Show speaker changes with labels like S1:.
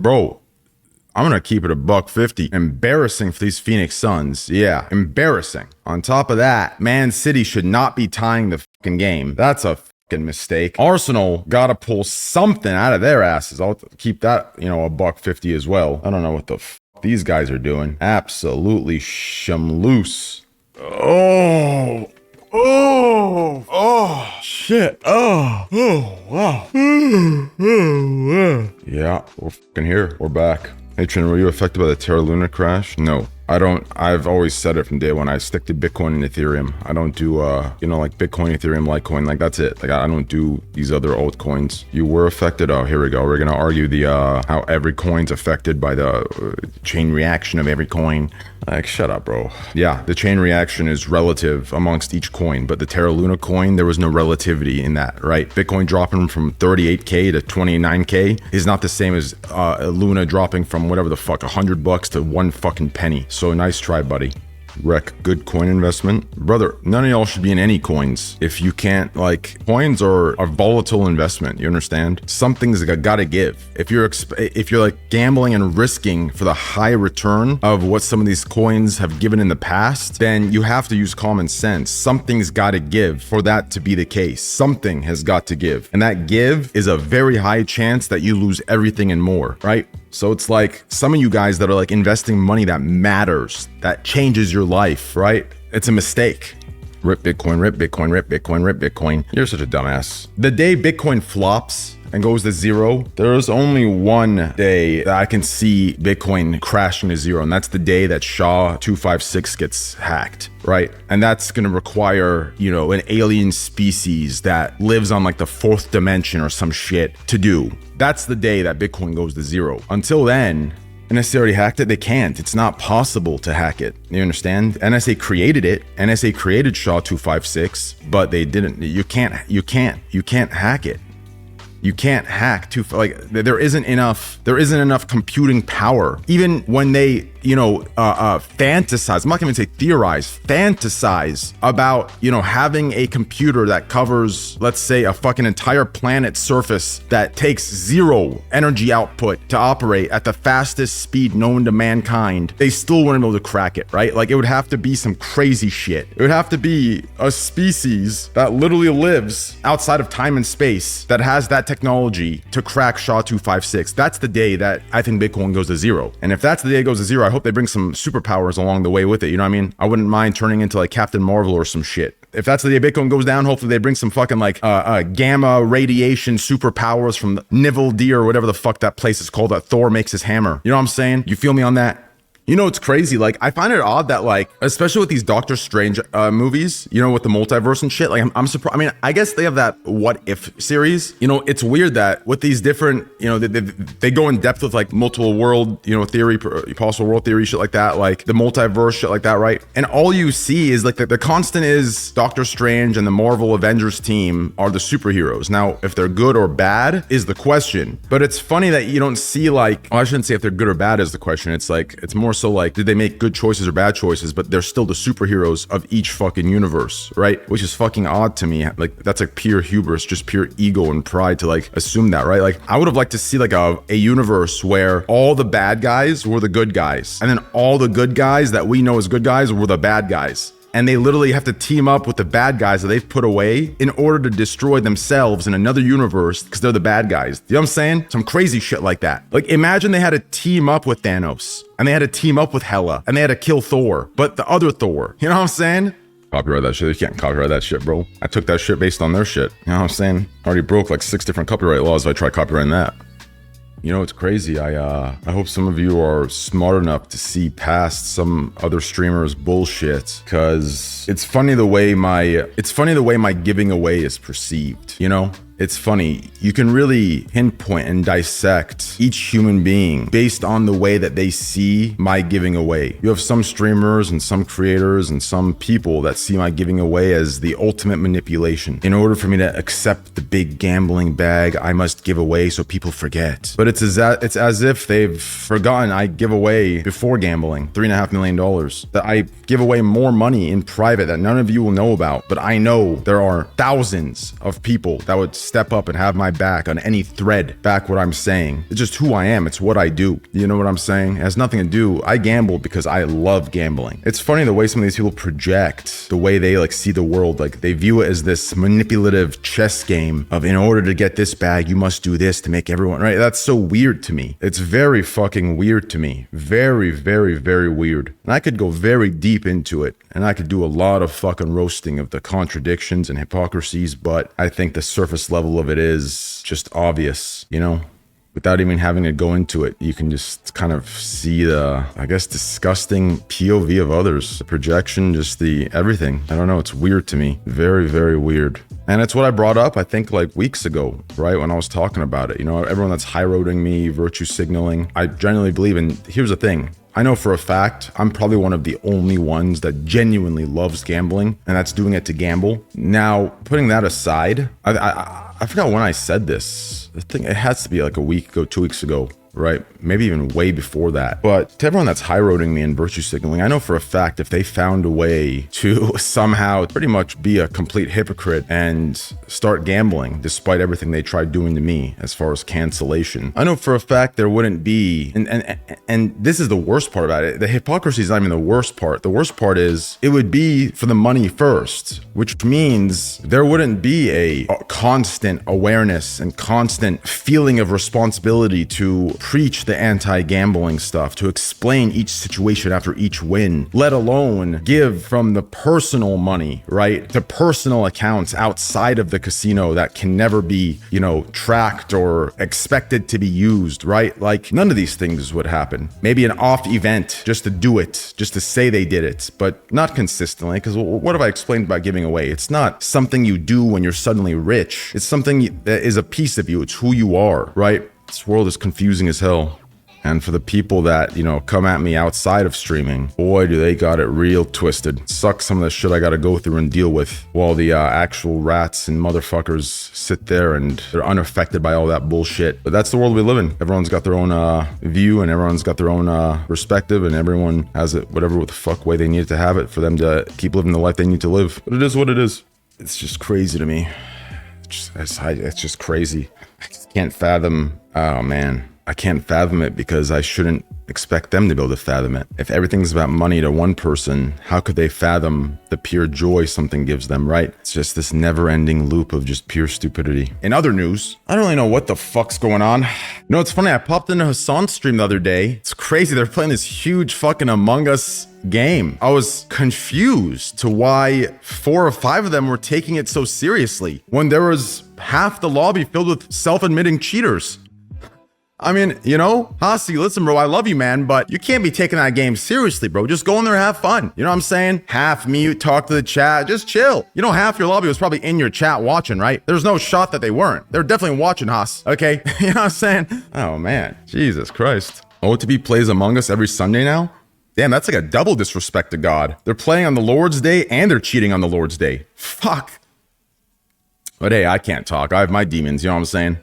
S1: bro, I'm gonna keep it a $1.50. Embarrassing for these Phoenix Suns. Yeah, embarrassing. On top of that, Man City should not be tying the fucking game. That's a fucking mistake. Arsenal gotta pull something out of their asses. I'll keep that, you know, a $1.50 as well. I don't know what the fuck these guys are doing. Absolutely shamloose. Oh. Oh, shit. Oh, wow. Yeah, we're fucking here. We're back. Hey, Trin, were you affected by the Terra Luna crash? No. I don't. I've always said it from day one. I stick to Bitcoin and Ethereum. I don't do, you know, like Bitcoin, Ethereum, Litecoin. Like, that's it. Like, I don't do these other altcoins. You were affected. Oh, here we go. We're going to argue the, how every coin's affected by the chain reaction of every coin. Like, shut up, bro. Yeah, the chain reaction is relative amongst each coin, but the Terra Luna coin, there was no relativity in that, right? Bitcoin dropping from 38K to 29K is not the same as Luna dropping from whatever the fuck, $100 to one fucking penny. So nice try, buddy. Wreck, good coin investment. Brother, none of y'all should be in any coins. If you can't, like, coins are a volatile investment, you understand? Something's gotta give. If you're like gambling and risking for the high return of what some of these coins have given in the past, then you have to use common sense. Something's gotta give for that to be the case. Something has got to give. And that give is a very high chance that you lose everything and more, right? So it's like some of you guys that are like investing money that matters, that changes your life, right? It's a mistake. Rip Bitcoin, rip Bitcoin, rip Bitcoin, rip Bitcoin. You're such a dumbass. The day Bitcoin flops and goes to zero, there's only one day that I can see Bitcoin crashing to zero, and that's the day that SHA-256 gets hacked, right? And that's gonna require, you know, an alien species that lives on like the fourth dimension or some shit to do. That's the day that Bitcoin goes to zero. Until then, NSA already hacked it. They can't. It's not possible to hack it. You understand? NSA created it. NSA created SHA-256, but they didn't. You can't hack it. You can't hack there isn't enough computing power. Even when they, you know, fantasize, I'm not gonna even say theorize, fantasize about, you know, having a computer that covers, let's say, a fucking entire planet's surface that takes zero energy output to operate at the fastest speed known to mankind, they still wouldn't be able to crack it, right? Like, it would have to be some crazy shit. It would have to be a species that literally lives outside of time and space that has that technology to crack SHA-256. That's the day that I think Bitcoin goes to zero. And if that's the day it goes to zero, I hope they bring some superpowers along the way with it. You know what I mean? I wouldn't mind turning into like Captain Marvel or some shit. If that's the day Bitcoin goes down, hopefully they bring some fucking like gamma radiation superpowers from Niveldir or whatever the fuck that place is called that Thor makes his hammer. You know what I'm saying? You feel me on that? You know, it's crazy. Like, I find it odd that, like, especially with these Doctor Strange movies, you know, with the multiverse and shit, like, I'm surprised. I mean, I guess they have that What If series. You know, it's weird that with these different, you know, they go in depth with like multiple world, you know, theory, possible world theory, shit like that, like the multiverse, shit like that, right? And all you see is like the constant is Doctor Strange and the Marvel Avengers team are the superheroes. Now, if they're good or bad is the question. But it's funny that you don't see like, well, I shouldn't say if they're good or bad is the question. It's like, it's more so like, did they make good choices or bad choices? But they're still the superheroes of each fucking universe, right? Which is fucking odd to me. Like, that's like pure hubris, just pure ego and pride to like assume that, right? Like, I would have liked to see like a universe where all the bad guys were the good guys, and then all the good guys that we know as good guys were the bad guys. And they literally have to team up with the bad guys that they've put away in order to destroy themselves in another universe because they're the bad guys. You know what I'm saying? Some crazy shit like that. Like, imagine they had to team up with Thanos, and they had to team up with Hela, and they had to kill Thor, but the other Thor. You know what I'm saying? Copyright that shit. You can't copyright that shit, bro. I took that shit based on their shit. You know what I'm saying? I already broke like 6 different copyright laws if I try copyrighting that. You know, it's crazy. I hope some of you are smart enough to see past some other streamers' bullshit, because it's funny the way my giving away is perceived, you know? It's funny. You can really pinpoint and dissect each human being based on the way that they see my giving away. You have some streamers and some creators and some people that see my giving away as the ultimate manipulation. In order for me to accept the big gambling bag, I must give away so people forget. But it's as if they've forgotten I give away before gambling $3.5 million. That I give away more money in private that none of you will know about. But I know there are thousands of people that would step up and have my back on any thread back what I'm saying. It's just who I am. It's what I do. You know what I'm saying? It has nothing to do. I gamble because I love gambling. It's funny the way some of these people project, the way they like see the world. Like they view it as this manipulative chess game of, in order to get this bag, you must do this to make everyone right. That's so weird to me. It's very fucking weird to me. Very, very, very weird. And I could go very deep into it, and I could do a lot of fucking roasting of the contradictions and hypocrisies, but I think the surface level of it is just obvious, you know? Without even having to go into it, you can just kind of see the, I guess, disgusting POV of others. The projection, just the everything. I don't know, it's weird to me. Very, very weird. And it's what I brought up, I think, like weeks ago, right? When I was talking about it. You know, everyone that's high-roading me, virtue signaling. I genuinely believe in, here's the thing. I know for a fact, I'm probably one of the only ones that genuinely loves gambling, and that's doing it to gamble. Now, putting that aside, I forgot when I said this. I think it has to be like a week ago, 2 weeks ago, right? Maybe even way before that. But to everyone that's high-roading me and virtue signaling, I know for a fact if they found a way to somehow pretty much be a complete hypocrite and start gambling despite everything they tried doing to me as far as cancellation, I know for a fact there wouldn't be, and this is the worst part about it. The hypocrisy is not even the worst part. The worst part is it would be for the money first, which means there wouldn't be a constant awareness and constant feeling of responsibility to preach the anti-gambling stuff, to explain each situation after each win, let alone give from the personal money, right, to personal accounts outside of the casino that can never be, you know, tracked or expected to be used, right? Like none of these things would happen. Maybe an off event just to do it, just to say they did it, but not consistently, because what have I explained about giving away? It's not something you do when you're suddenly rich. It's something that is a piece of you. It's who you are, right? This world is confusing as hell. And for the people that, you know, come at me outside of streaming, boy, do they got it real twisted. Sucks some of the shit I got to go through and deal with while the actual rats and motherfuckers sit there and they're unaffected by all that bullshit. But that's the world we live in. Everyone's got their own view, and everyone's got their own perspective, and everyone has it whatever the fuck way they need it to have it for them to keep living the life they need to live. But it is what it is. It's just crazy to me. It's just crazy. I just can't fathom. Oh man, I can't fathom it because I shouldn't expect them to be able to fathom it. If everything's about money to one person, how could they fathom the pure joy something gives them, right? It's just this never-ending loop of just pure stupidity. In other news, I don't really know what the fuck's going on. You know, it's funny, I popped into Hassan's stream the other day. It's crazy, they're playing this huge fucking Among Us game. I was confused to why 4 or 5 of them were taking it so seriously when there was half the lobby filled with self-admitting cheaters. I mean, you know, Hasi, listen, bro, I love you, man, but you can't be taking that game seriously, bro. Just go in there, have fun. You know what I'm saying? Half mute, talk to the chat, just chill. You know, half your lobby was probably in your chat watching, right? There's no shot that they weren't. They're definitely watching, Haas, okay? You know what I'm saying? Oh, man. Jesus Christ. OTB plays Among Us every Sunday now? Damn, that's like a double disrespect to God. They're playing on the Lord's Day and they're cheating on the Lord's Day. Fuck. But hey, I can't talk. I have my demons, you know what I'm saying?